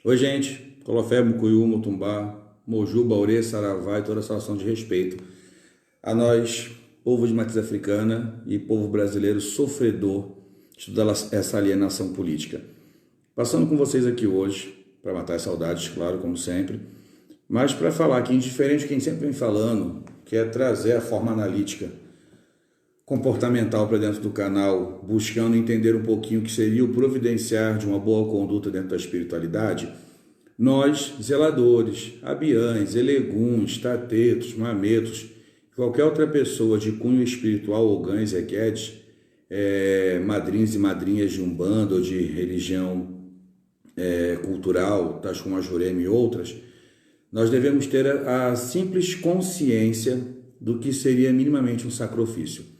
Oi, gente. Colofé, Mucuyu, Mutumbá, Moju, Baurê, Saravá e toda a situação de respeito a nós, povo de matriz africana e povo brasileiro sofredor de toda essa alienação política. Passando com vocês aqui hoje, para matar as saudades, claro, como sempre, mas para falar aqui, indiferente de quem sempre vem falando, que é trazer a forma analítica comportamental para dentro do canal, buscando entender um pouquinho o que seria o providenciar de uma boa conduta dentro da espiritualidade. Nós, zeladores, abiães, eleguns, tatetos, mametos, qualquer outra pessoa de cunho espiritual ou gães, equedes, madrinhos e madrinhas de umbanda ou de religião cultural, tais como a Jurema e outras, nós devemos ter a simples consciência do que seria minimamente um sacrifício.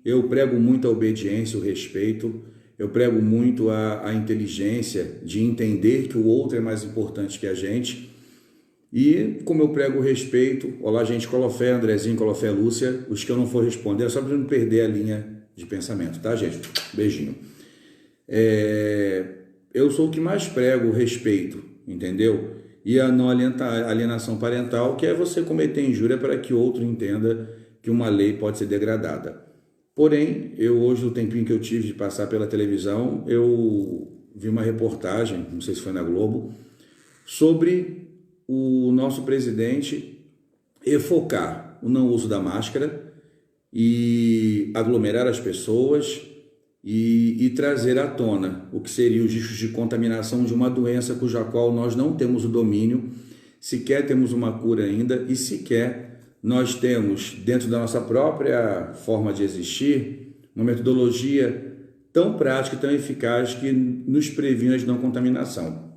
Eu prego muito a obediência, o respeito, eu prego muito a inteligência de entender que o outro é mais importante que a gente. E como eu prego o respeito, olá gente, Colofé, Andrezinho, Colofé, Lúcia, os que eu não for responder é só para não perder a linha de pensamento, tá gente? Beijinho. Eu sou o que mais prego o respeito, entendeu? E a não alienação parental, que é você cometer injúria para que outro entenda que uma lei pode ser degradada. Porém, hoje, no tempinho que eu tive de passar pela televisão, eu vi uma reportagem, não sei se foi na Globo, sobre o nosso presidente enfocar o não uso da máscara e aglomerar as pessoas e trazer à tona o que seriam os riscos de contaminação de uma doença cuja qual nós não temos o domínio, sequer temos uma cura ainda e sequer nós temos, dentro da nossa própria forma de existir, uma metodologia tão prática e tão eficaz que nos previne de não contaminação.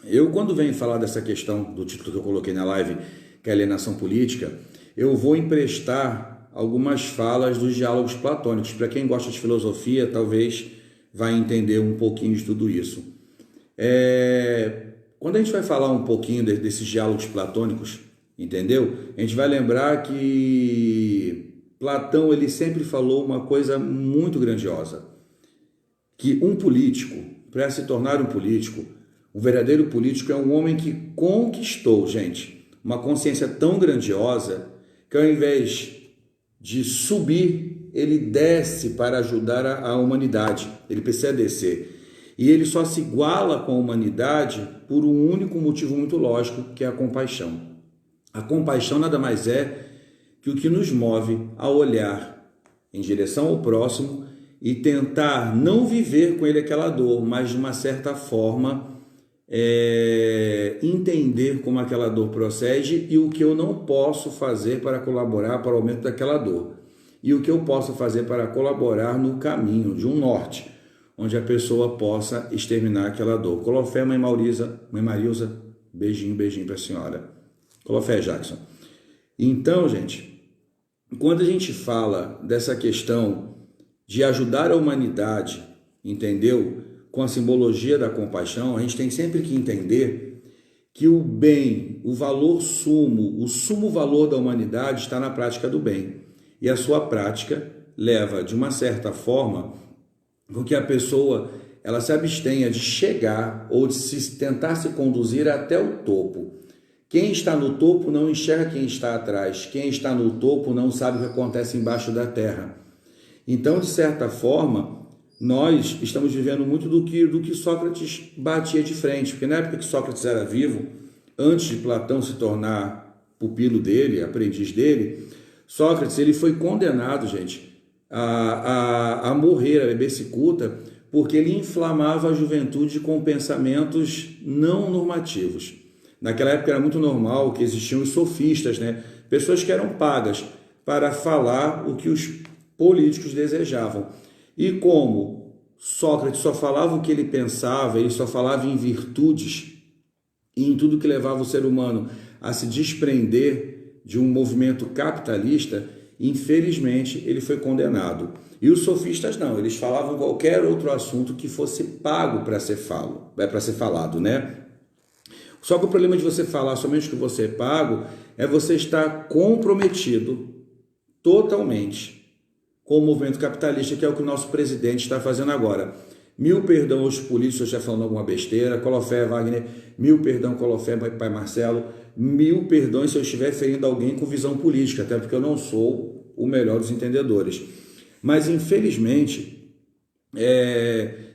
Eu, quando venho falar dessa questão do título que eu coloquei na live, que é alienação política, eu vou emprestar algumas falas dos diálogos platônicos. Para quem gosta de filosofia, talvez vai entender um pouquinho de tudo isso. Quando a gente vai falar um pouquinho desses diálogos platônicos, entendeu? A gente vai lembrar que Platão ele sempre falou uma coisa muito grandiosa, que um político, para se tornar um político, um verdadeiro político é um homem que conquistou, gente, uma consciência tão grandiosa que ao invés de subir, ele desce para ajudar a humanidade, ele precisa descer. E ele só se iguala com a humanidade por um único motivo muito lógico, que é a compaixão. A compaixão nada mais é que o que nos move a olhar em direção ao próximo e tentar não viver com ele aquela dor, mas de uma certa forma entender como aquela dor procede e o que eu não posso fazer para colaborar para o aumento daquela dor. E o que eu posso fazer para colaborar no caminho de um norte, onde a pessoa possa exterminar aquela dor. Colofé, mãe Marilza, beijinho, beijinho para a senhora. Colofé, Jackson. Então, gente, quando a gente fala dessa questão de ajudar a humanidade, entendeu? Com a simbologia da compaixão, a gente tem sempre que entender que o bem, o valor sumo, o sumo valor da humanidade está na prática do bem. E a sua prática leva, de uma certa forma, com que a pessoa ela se abstenha de chegar ou de tentar se conduzir até o topo. Quem está no topo não enxerga quem está atrás. Quem está no topo não sabe o que acontece embaixo da terra. Então, de certa forma, nós estamos vivendo muito do que Sócrates batia de frente. Porque na época que Sócrates era vivo, antes de Platão se tornar pupilo dele, aprendiz dele, Sócrates ele foi condenado, gente, a morrer, a beber cicuta, porque ele inflamava a juventude com pensamentos não normativos. Naquela época era muito normal que existiam os sofistas, né? Pessoas que eram pagas para falar o que os políticos desejavam. E como Sócrates só falava o que ele pensava, ele só falava em virtudes e em tudo que levava o ser humano a se desprender de um movimento capitalista, infelizmente ele foi condenado. E os sofistas não, eles falavam qualquer outro assunto que fosse pago para ser falado, né? Só que o problema de você falar somente o que você é pago é você estar comprometido totalmente com o movimento capitalista, que é o que o nosso presidente está fazendo agora. Mil perdão aos políticos se eu estiver falando alguma besteira. Colofé, Wagner. Mil perdão, Colofé, pai Marcelo. Mil perdões se eu estiver ferindo alguém com visão política, até porque eu não sou o melhor dos entendedores. Mas, infelizmente,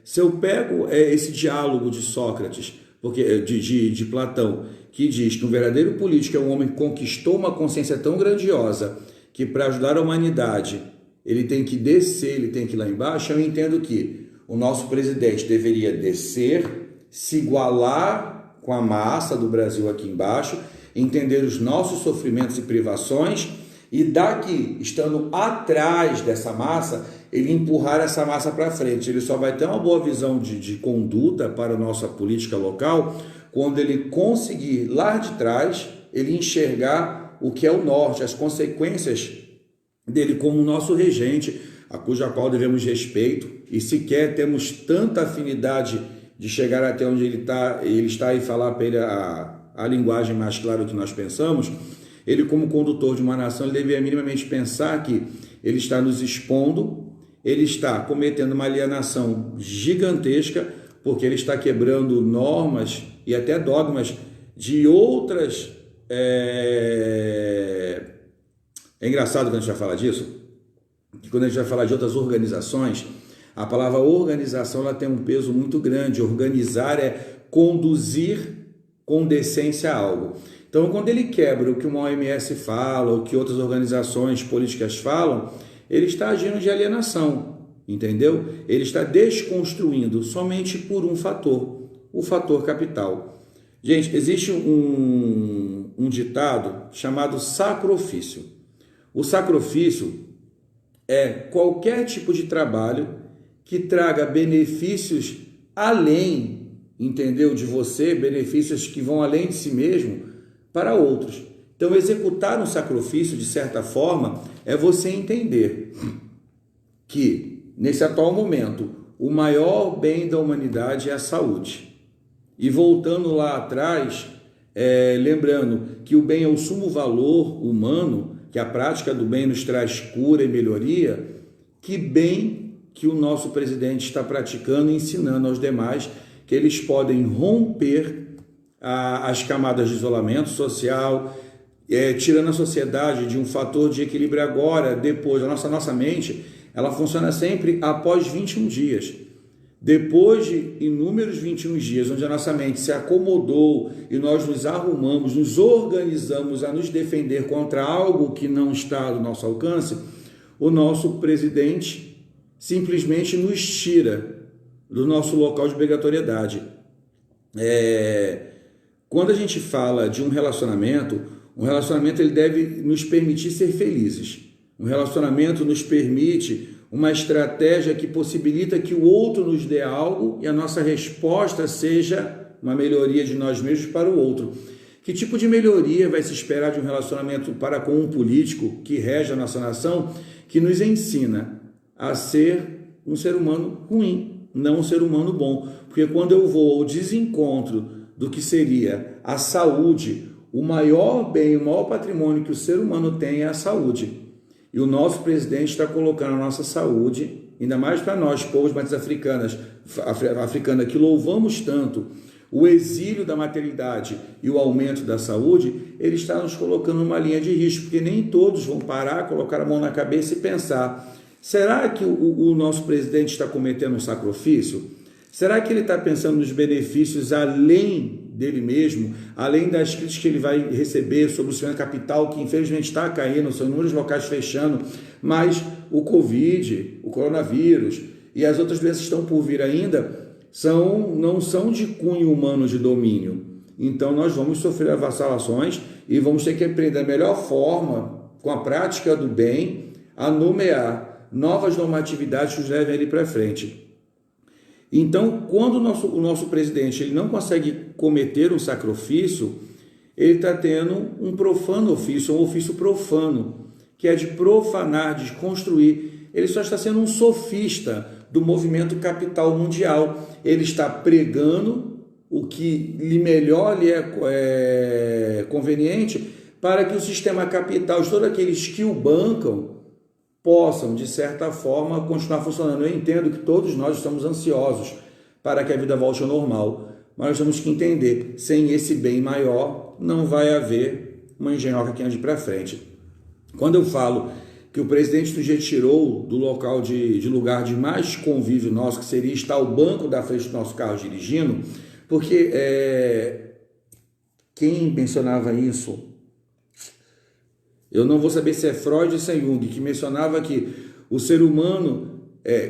se eu pego esse diálogo de Sócrates, porque de Platão, que diz que um verdadeiro político é um homem que conquistou uma consciência tão grandiosa que para ajudar a humanidade ele tem que descer, ele tem que ir lá embaixo, eu entendo que o nosso presidente deveria descer, se igualar com a massa do Brasil aqui embaixo, entender os nossos sofrimentos e privações e daqui, estando atrás dessa massa, ele empurrar essa massa para frente. Ele só vai ter uma boa visão de conduta para a nossa política local quando ele conseguir, lá de trás, ele enxergar o que é o norte, as consequências dele como nosso regente, a cuja qual devemos respeito, e sequer temos tanta afinidade de chegar até onde ele está e falar para ele a linguagem mais clara do que nós pensamos. Ele, como condutor de uma nação, ele deveria minimamente pensar que ele está nos expondo, ele está cometendo uma alienação gigantesca, porque ele está quebrando normas e até dogmas de outras... É engraçado quando a gente vai falar disso, que quando a gente vai falar de outras organizações, a palavra organização ela tem um peso muito grande. Organizar é conduzir com decência a algo. Então, quando ele quebra o que uma OMS fala, o que outras organizações políticas falam, ele está agindo de alienação, entendeu? Ele está desconstruindo somente por um fator, o fator capital. Gente, existe um ditado chamado sacrifício. O sacrifício é qualquer tipo de trabalho que traga benefícios além, entendeu, de você, benefícios que vão além de si mesmo para outros. Então, executar um sacrifício, de certa forma, é você entender que, nesse atual momento, o maior bem da humanidade é a saúde. E voltando lá atrás, lembrando que o bem é o sumo valor humano, que a prática do bem nos traz cura e melhoria, que bem que o nosso presidente está praticando e ensinando aos demais que eles podem romper as camadas de isolamento social, tirando a sociedade de um fator de equilíbrio agora, depois. A nossa mente, ela funciona sempre após 21 dias. Depois de inúmeros 21 dias, onde a nossa mente se acomodou e nós nos arrumamos, nos organizamos a nos defender contra algo que não está ao nosso alcance, o nosso presidente simplesmente nos tira do nosso local de obrigatoriedade. Quando a gente fala de um relacionamento ele deve nos permitir ser felizes. Um relacionamento nos permite uma estratégia que possibilita que o outro nos dê algo e a nossa resposta seja uma melhoria de nós mesmos para o outro. Que tipo de melhoria vai se esperar de um relacionamento para com um político que rege a nossa nação, que nos ensina a ser um ser humano ruim, não um ser humano bom? Porque quando eu vou ao desencontro do que seria a saúde, o maior bem, o maior patrimônio que o ser humano tem é a saúde. E o nosso presidente está colocando a nossa saúde, ainda mais para nós, povos matriz africana, que louvamos tanto o exílio da maternidade e o aumento da saúde, ele está nos colocando numa linha de risco, porque nem todos vão parar, colocar a mão na cabeça e pensar: será que o nosso presidente está cometendo um sacrifício? Será que ele está pensando nos benefícios além dele mesmo, além das críticas que ele vai receber sobre o sistema capital, que infelizmente está caindo, são inúmeros locais fechando, mas o Covid, o coronavírus e as outras doenças que estão por vir ainda não são de cunho humano de domínio. Então nós vamos sofrer avassalações e vamos ter que aprender a melhor forma, com a prática do bem, a nomear novas normatividades que nos levem ali para frente. Então, quando o nosso presidente ele não consegue cometer um sacrifício, ele está tendo um profano ofício, um ofício profano, que é de profanar, de construir. Ele só está sendo um sofista do movimento capital mundial. Ele está pregando o que melhor lhe é conveniente para que o sistema capital, de todos aqueles que o bancam, possam, de certa forma, continuar funcionando. Eu entendo que todos nós estamos ansiosos para que a vida volte ao normal, mas nós temos que entender, sem esse bem maior, não vai haver uma engenhoca que ande para frente. Quando eu falo que o presidente nos retirou do local de lugar de mais convívio nosso, que seria estar ao banco da frente do nosso carro dirigindo, porque quem mencionava isso, eu não vou saber se é Freud ou se é Jung, que mencionava que o ser humano,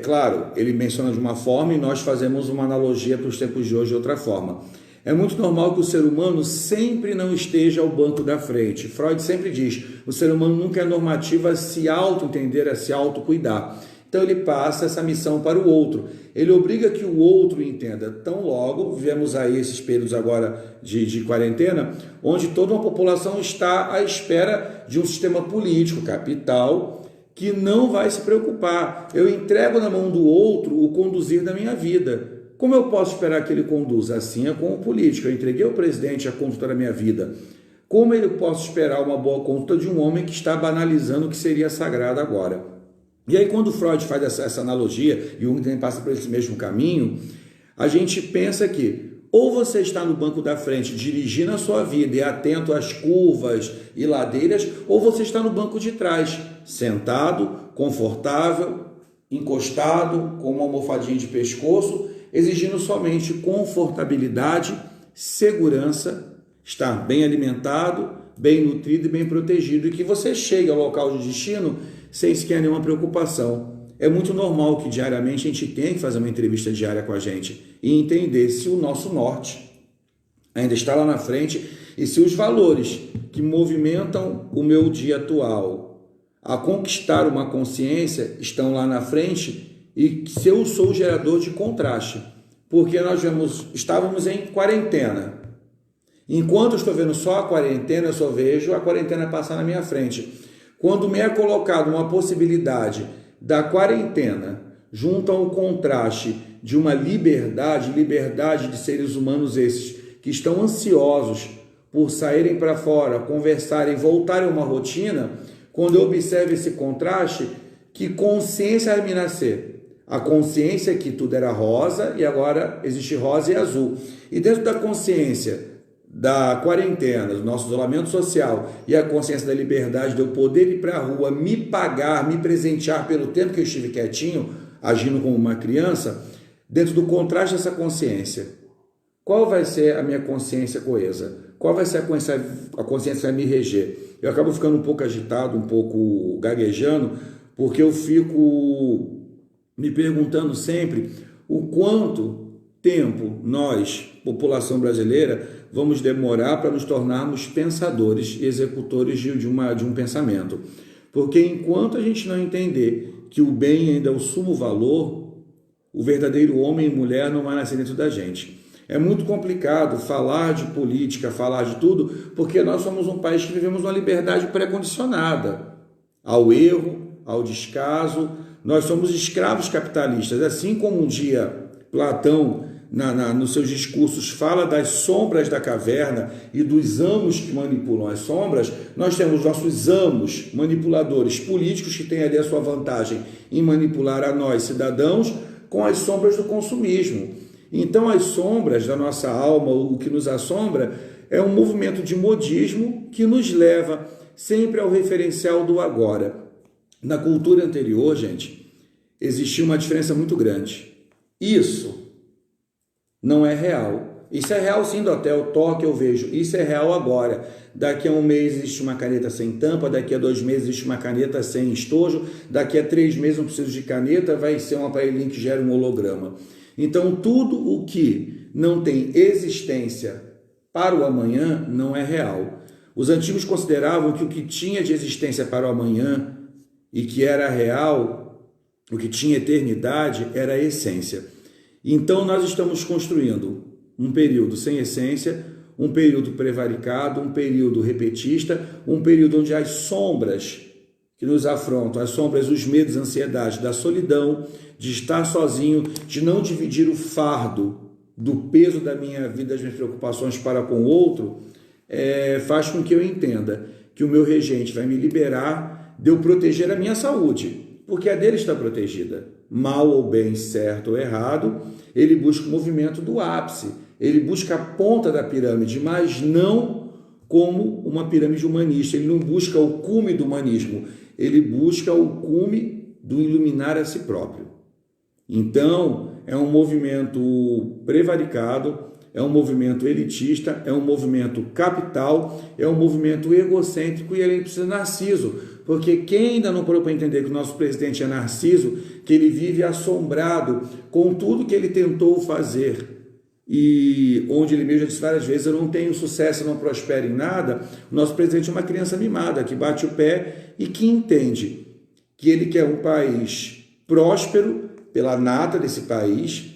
claro, ele menciona de uma forma e nós fazemos uma analogia para os tempos de hoje de outra forma. É muito normal que o ser humano sempre não esteja ao banco da frente. Freud sempre diz, o ser humano nunca é normativo a se auto-entender, a se auto-cuidar. Então ele passa essa missão para o outro. Ele obriga que o outro entenda. Tão logo, vivemos aí esses períodos agora de quarentena, onde toda uma população está à espera de um sistema político, capital, que não vai se preocupar. Eu entrego na mão do outro o conduzir da minha vida. Como eu posso esperar que ele conduza? Assim é com o político. Eu entreguei ao presidente a conduta da minha vida. Como eu posso esperar uma boa conduta de um homem que está banalizando o que seria sagrado agora? E aí, quando Freud faz essa analogia, e Jung também passa por esse mesmo caminho, a gente pensa que ou você está no banco da frente dirigindo a sua vida e atento às curvas e ladeiras, ou você está no banco de trás, sentado, confortável, encostado, com uma almofadinha de pescoço, exigindo somente confortabilidade, segurança, estar bem alimentado, bem nutrido e bem protegido, e que você chegue ao local de destino sem sequer nenhuma preocupação. É muito normal que diariamente a gente tenha que fazer uma entrevista diária com a gente e entender se o nosso norte ainda está lá na frente e se os valores que movimentam o meu dia atual a conquistar uma consciência estão lá na frente e se eu sou o gerador de contraste. Porque nós estávamos em quarentena. Enquanto eu estou vendo só a quarentena, eu só vejo a quarentena passar na minha frente. Quando me é colocado uma possibilidade da quarentena junto ao contraste de uma liberdade de seres humanos esses que estão ansiosos por saírem para fora, conversarem, voltarem a uma rotina, quando eu observo esse contraste, que consciência vai me nascer? A consciência que tudo era rosa e agora existe rosa e azul. E dentro da consciência da quarentena, do nosso isolamento social e a consciência da liberdade de eu poder ir para a rua, me pagar, me presentear pelo tempo que eu estive quietinho, agindo como uma criança, dentro do contraste dessa consciência, qual vai ser a minha consciência coesa? Qual vai ser a consciência que vai me reger? Eu acabo ficando um pouco agitado, um pouco gaguejando, porque eu fico me perguntando sempre o quanto tempo nós, população brasileira, vamos demorar para nos tornarmos pensadores e executores de um pensamento. Porque enquanto a gente não entender que o bem ainda é o sumo valor, o verdadeiro homem e mulher não vai nascer dentro da gente. É muito complicado falar de política, falar de tudo, porque nós somos um país que vivemos uma liberdade pré-condicionada ao erro, ao descaso. Nós somos escravos capitalistas. Assim como um dia Platão, nos seus discursos, fala das sombras da caverna e dos amos que manipulam as sombras, nós temos nossos amos manipuladores políticos que têm ali a sua vantagem em manipular a nós, cidadãos, com as sombras do consumismo. Então, as sombras da nossa alma, o que nos assombra, é um movimento de modismo que nos leva sempre ao referencial do agora. Na cultura anterior, gente, existia uma diferença muito grande. Isso não é real. Isso é real sim do hotel, toque eu vejo. Isso é real agora. Daqui a um mês existe uma caneta sem tampa, daqui a 2 meses existe uma caneta sem estojo, daqui a 3 meses não preciso de caneta, vai ser um aparelhinho que gera um holograma. Então, tudo o que não tem existência para o amanhã não é real. Os antigos consideravam que o que tinha de existência para o amanhã e que era real, o que tinha eternidade, era a essência. Então, nós estamos construindo um período sem essência, um período prevaricado, um período repetista, um período onde as sombras que nos afrontam, as sombras, os medos, a ansiedade da solidão, de estar sozinho, de não dividir o fardo do peso da minha vida, das minhas preocupações para com o outro, faz com que eu entenda que o meu regente vai me liberar de eu proteger a minha saúde. porque a dele está protegida. Mal ou bem, certo ou errado, ele busca o movimento do ápice, ele busca a ponta da pirâmide, mas não como uma pirâmide humanista. Ele não busca o cume do humanismo, ele busca o cume do iluminar a si próprio. Então, é um movimento prevaricado, é um movimento elitista, é um movimento capital, é um movimento egocêntrico e ele precisa de Narciso. Porque quem ainda não parou para entender que o nosso presidente é Narciso, que ele vive assombrado com tudo que ele tentou fazer e onde ele mesmo já disse várias vezes, eu não tenho sucesso, eu não prospero em nada, o nosso presidente é uma criança mimada, que bate o pé e que entende que ele quer um país próspero pela nata desse país,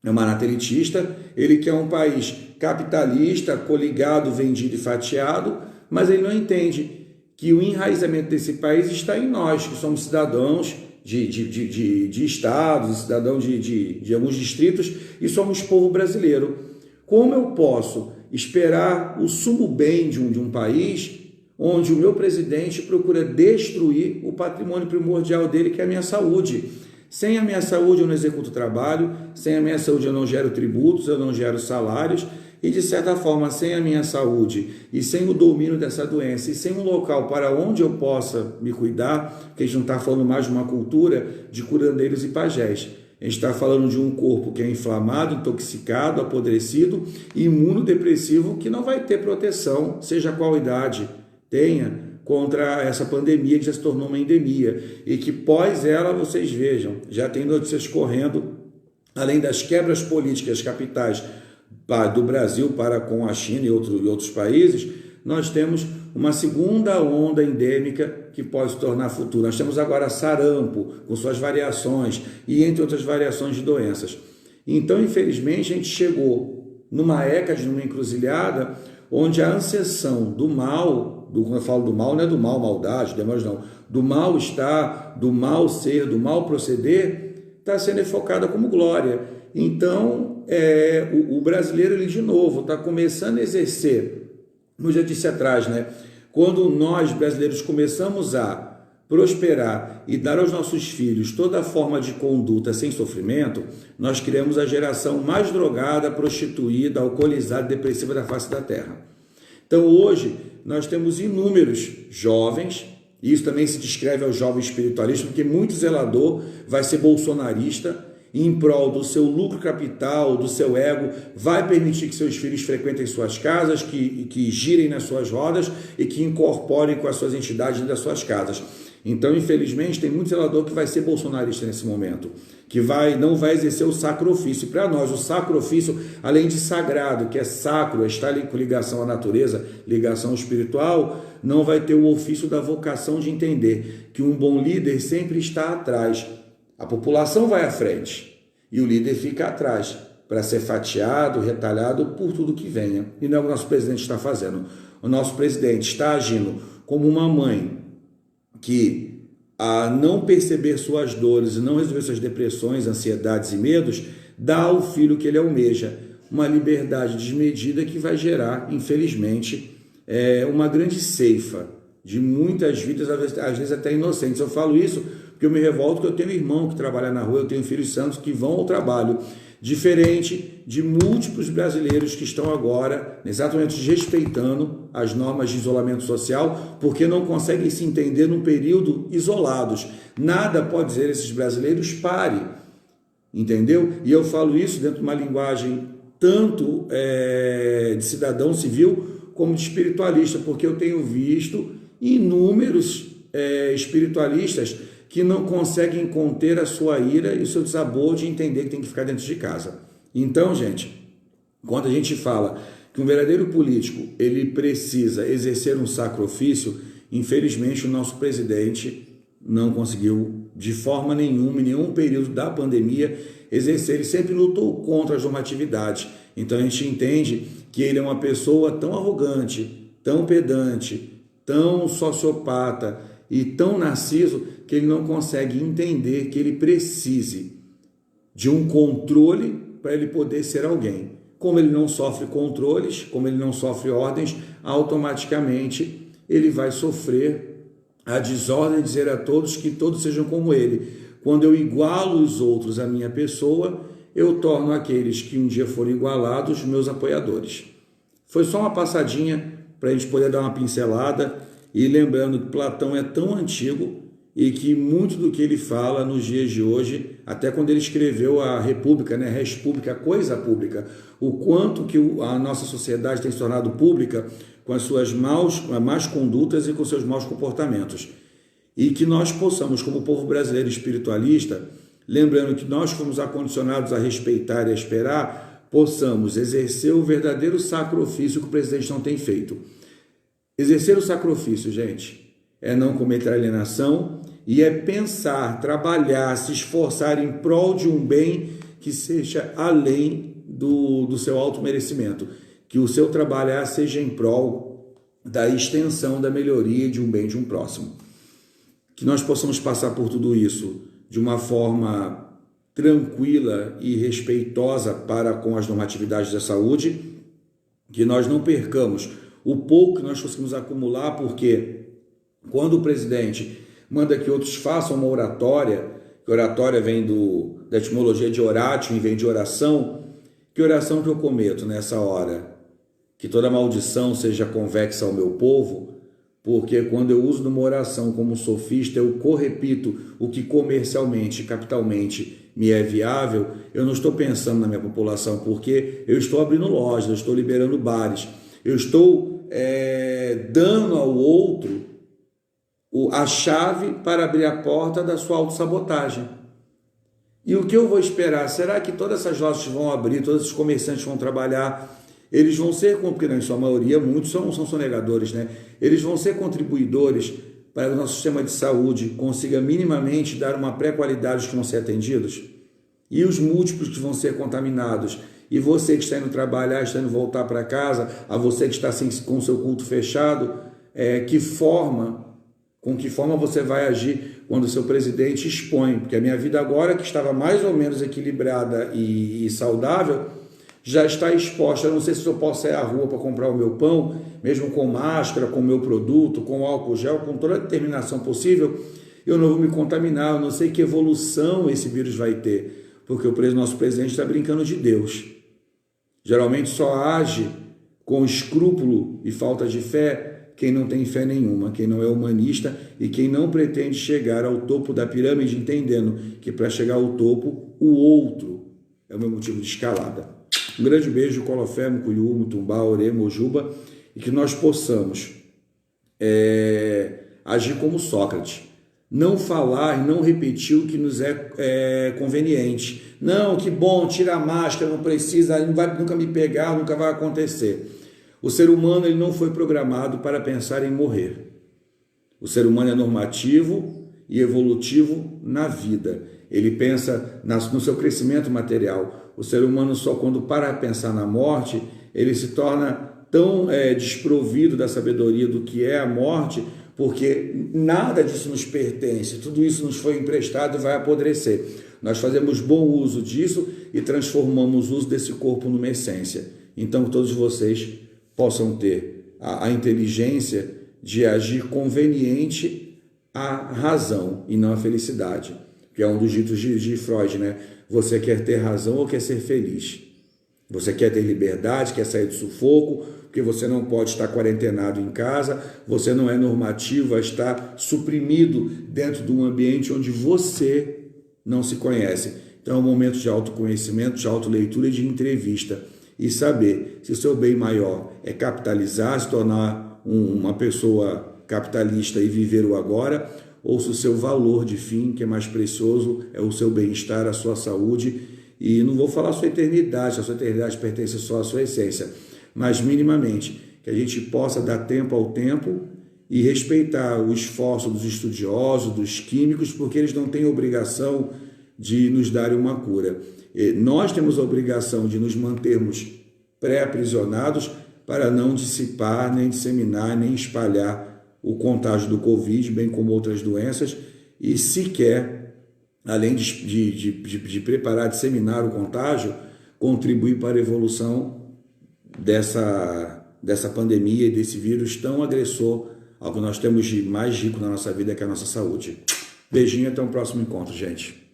é uma nata elitista, ele quer um país capitalista, coligado, vendido e fatiado, mas ele não entende que o enraizamento desse país está em nós, que somos cidadãos de estados, cidadãos de alguns distritos e somos povo brasileiro. Como eu posso esperar o sumo bem de um país onde o meu presidente procura destruir o patrimônio primordial dele, que é a minha saúde? Sem a minha saúde eu não executo trabalho, sem a minha saúde eu não gero tributos, eu não gero salários, e de certa forma, sem a minha saúde e sem o domínio dessa doença e sem um local para onde eu possa me cuidar, que a gente não está falando mais de uma cultura de curandeiros e pajés, a gente está falando de um corpo que é inflamado, intoxicado, apodrecido, imunodepressivo, que não vai ter proteção, seja qual idade tenha, contra essa pandemia que já se tornou uma endemia e que pós ela, vocês vejam, já tem notícias correndo, além das quebras políticas capitais do Brasil para com a China e outros países, nós temos uma segunda onda endêmica que pode se tornar futura. Nós temos agora sarampo, com suas variações, e entre outras variações de doenças. Então, infelizmente, a gente chegou numa hécade, numa encruzilhada, onde a ascensão do mal, quando eu falo do mal, não é do mal, maldade, demais não, do mal estar, do mal ser, do mal proceder, está sendo enfocada como glória. Então, o brasileiro, ele de novo, está começando a exercer, como eu já disse atrás, né? Quando nós, brasileiros, começamos a prosperar e dar aos nossos filhos toda forma de conduta sem sofrimento, nós criamos a geração mais drogada, prostituída, alcoolizada, depressiva da face da terra. Então, hoje, nós temos inúmeros jovens, e isso também se descreve ao jovem espiritualista, porque muito zelador vai ser bolsonarista, em prol do seu lucro capital, do seu ego, vai permitir que seus filhos frequentem suas casas, que girem nas suas rodas e que incorporem com as suas entidades das suas casas. Então, infelizmente, tem muito zelador que vai ser bolsonarista nesse momento, que não vai exercer o sacro ofício. Para nós, o sacro ofício, além de sagrado, que é sacro, está com ligação à natureza, ligação espiritual, não vai ter o ofício da vocação de entender que um bom líder sempre está atrás. A população vai à frente e o líder fica atrás para ser fatiado, retalhado por tudo que venha. E não é o que o nosso presidente está fazendo. O nosso presidente está agindo como uma mãe que, a não perceber suas dores e não resolver suas depressões, ansiedades e medos, dá ao filho que ele almeja uma liberdade desmedida que vai gerar, infelizmente, uma grande ceifa de muitas vidas, às vezes até inocentes. Eu falo isso porque eu me revolto que eu tenho irmão que trabalha na rua, eu tenho filhos santos que vão ao trabalho, diferente de múltiplos brasileiros que estão agora, exatamente desrespeitando as normas de isolamento social, porque não conseguem se entender num período isolados. Nada pode dizer a esses brasileiros, pare, entendeu? E eu falo isso dentro de uma linguagem tanto de cidadão civil como de espiritualista, porque eu tenho visto inúmeros espiritualistas que não conseguem conter a sua ira e o seu desabor de entender que tem que ficar dentro de casa. Então, gente, quando a gente fala que um verdadeiro político ele precisa exercer um sacro ofício, infelizmente o nosso presidente não conseguiu de forma nenhuma, em nenhum período da pandemia, exercer. Ele sempre lutou contra as normatividades. Então a gente entende que ele é uma pessoa tão arrogante, tão pedante, tão sociopata e tão narciso que ele não consegue entender que ele precise de um controle para ele poder ser alguém. Como ele não sofre controles, como ele não sofre ordens, automaticamente ele vai sofrer a desordem é dizer a todos que todos sejam como ele. Quando eu igualo os outros à minha pessoa, eu torno aqueles que um dia foram igualados meus apoiadores. Foi só uma passadinha para a gente poder dar uma pincelada, e lembrando que Platão é tão antigo e que muito do que ele fala nos dias de hoje, até quando ele escreveu a República, né, Res Pública, a coisa pública, o quanto que a nossa sociedade tem se tornado pública com as suas más condutas e com seus maus comportamentos. E que nós possamos, como povo brasileiro espiritualista, lembrando que nós fomos acondicionados a respeitar e a esperar, possamos exercer o verdadeiro sacrifício que o presidente não tem feito. Exercer o sacrifício, gente, é não cometer alienação e é pensar, trabalhar, se esforçar em prol de um bem que seja além do seu auto-merecimento. Que o seu trabalhar seja em prol da extensão, da melhoria de um bem de um próximo. Que nós possamos passar por tudo isso de uma forma tranquila e respeitosa para com as normatividades da saúde, que nós não percamos o pouco que nós conseguimos acumular, porque quando o presidente manda que outros façam uma oratória, que oratória vem da etimologia de oratio e vem de oração, que oração que eu cometo nessa hora? Que toda maldição seja convexa ao meu povo, porque quando eu uso numa oração como sofista, eu correpito o que comercialmente, capitalmente me é viável, eu não estou pensando na minha população, porque eu estou abrindo lojas, eu estou liberando bares, eu estou dando ao outro a chave para abrir a porta da sua autossabotagem. E o que eu vou esperar? Será que todas essas lojas vão abrir, todos esses comerciantes vão trabalhar? Eles vão ser, porque na sua maioria, muitos são sonegadores, né? Eles vão ser contribuidores para que o nosso sistema de saúde consiga minimamente dar uma pré-qualidade aos que vão ser atendidos? E os múltiplos que vão ser contaminados? E você que está indo trabalhar, está indo voltar para casa, a você que está assim, com o seu culto fechado, com que forma você vai agir quando o seu presidente expõe? Porque a minha vida agora, que estava mais ou menos equilibrada e saudável, já está exposta. Eu não sei se eu posso sair à rua para comprar o meu pão, mesmo com máscara, com o meu produto, com álcool gel, com toda a determinação possível, eu não vou me contaminar, eu não sei que evolução esse vírus vai ter, porque o nosso presidente está brincando de Deus. Geralmente só age com escrúpulo e falta de fé quem não tem fé nenhuma, quem não é humanista e quem não pretende chegar ao topo da pirâmide, entendendo que para chegar ao topo, o outro é o meu motivo de escalada. Um grande beijo, Colofé, Mucuyu, Mutumbá, Orê, Mojuba, e que nós possamos agir como Sócrates. Não falar e não repetir o que nos é conveniente. Não, que bom, tira a máscara, não precisa, não vai nunca me pegar, nunca vai acontecer. O ser humano ele não foi programado para pensar em morrer. O ser humano é normativo e evolutivo na vida. Ele pensa no seu crescimento material. O ser humano só quando para pensar na morte, ele se torna tão desprovido da sabedoria do que é a morte, porque nada disso nos pertence, tudo isso nos foi emprestado e vai apodrecer. Nós fazemos bom uso disso e transformamos o uso desse corpo numa essência. Então, que todos vocês possam ter a inteligência de agir conveniente à razão e não à felicidade, que é um dos ditos de Freud, né? Você quer ter razão ou quer ser feliz? Você quer ter liberdade, quer sair do sufoco, porque você não pode estar quarentenado em casa, você não é normativo a estar suprimido dentro de um ambiente onde você não se conhece. Então é um momento de autoconhecimento, de autoleitura e de entrevista. E saber se o seu bem maior é capitalizar, se tornar uma pessoa capitalista e viver o agora, ou se o seu valor de fim, que é mais precioso, é o seu bem-estar, a sua saúde. E não vou falar a sua eternidade, a sua eternidade pertence só à sua essência, mas minimamente, que a gente possa dar tempo ao tempo e respeitar o esforço dos estudiosos, dos químicos, porque eles não têm obrigação de nos darem uma cura. Nós temos a obrigação de nos mantermos pré-aprisionados para não dissipar, nem disseminar, nem espalhar o contágio do Covid, bem como outras doenças, e sequer, além de preparar, disseminar o contágio, contribuir para a evolução dessa pandemia e desse vírus tão agressor Ao que nós temos de mais rico na nossa vida, que é a nossa saúde. Beijinho, até o próximo encontro, gente.